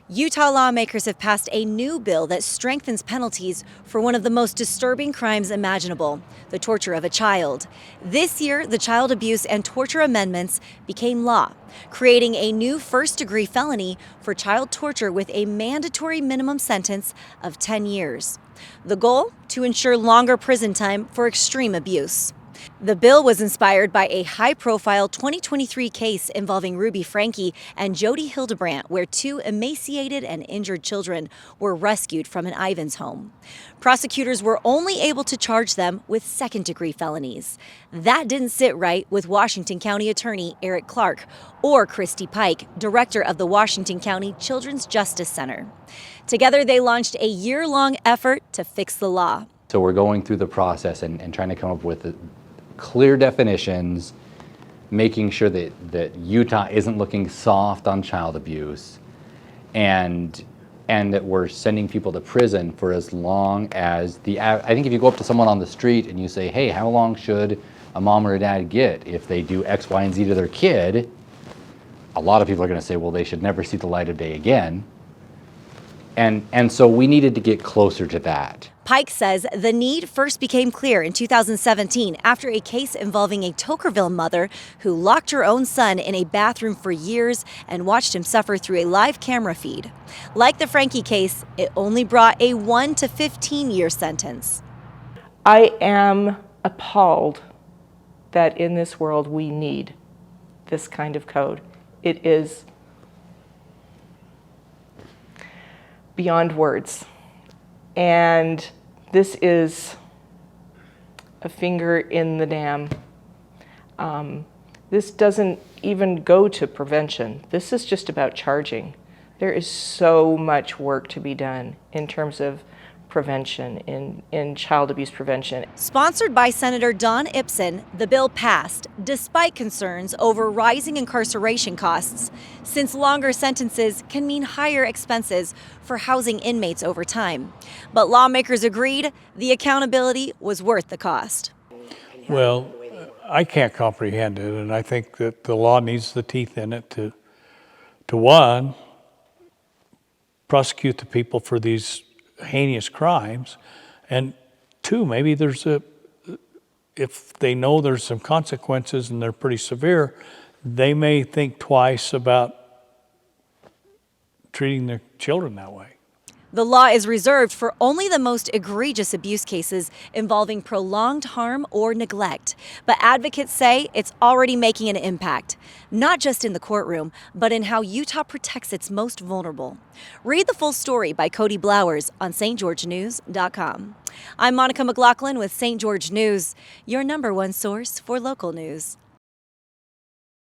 Utah lawmakers have passed a new bill that strengthens penalties for one of the most disturbing crimes imaginable, the torture of a child. This year, the child abuse and torture amendments became law, creating a new first-degree felony for child torture with a mandatory minimum sentence of 10 years. The goal? To ensure longer prison time for extreme abuse. The bill was inspired by a high-profile 2023 case involving Ruby Franke and Jody Hildebrandt, where two emaciated and injured children were rescued from an Ivins home. Prosecutors were only able to charge them with second-degree felonies. That didn't sit right with Washington County Attorney Eric Clark or Christy Pike, director of the Washington County Children's Justice Center. Together, they launched a year-long effort to fix the law. So we're going through the process and trying to come up with clear definitions, making sure that Utah isn't looking soft on child abuse, and that we're sending people to prison for as long as I think if you go up to someone on the street and you say, hey, how long should a mom or a dad get if they do X, Y, and Z to their kid? A lot of people are going to say, well, they should never see the light of day again. And so we needed to get closer to that. Pike says the need first became clear in 2017 after a case involving a Tokerville mother who locked her own son in a bathroom for years and watched him suffer through a live camera feed. Like the Franke case, it only brought a 1 to 15-year sentence. I am appalled that in this world we need this kind of code. It is beyond words. And this is a finger in the dam. This doesn't even go to prevention. This is just about charging. There is so much work to be done in terms of prevention, in child abuse prevention. Sponsored by Senator Don Ipsen, the bill passed despite concerns over rising incarceration costs, since longer sentences can mean higher expenses for housing inmates over time. But lawmakers agreed the accountability was worth the cost. Well, I can't comprehend it, and I think that the law needs the teeth in it to one, prosecute the people for these heinous crimes, and two, maybe if they know there's some consequences and they're pretty severe, they may think twice about treating their children that way. The law is reserved for only the most egregious abuse cases involving prolonged harm or neglect. But advocates say it's already making an impact, not just in the courtroom, but in how Utah protects its most vulnerable. Read the full story by Cody Blowers on stgeorgenews.com. I'm Monica McLaughlin with St. George News, your #1 source for local news.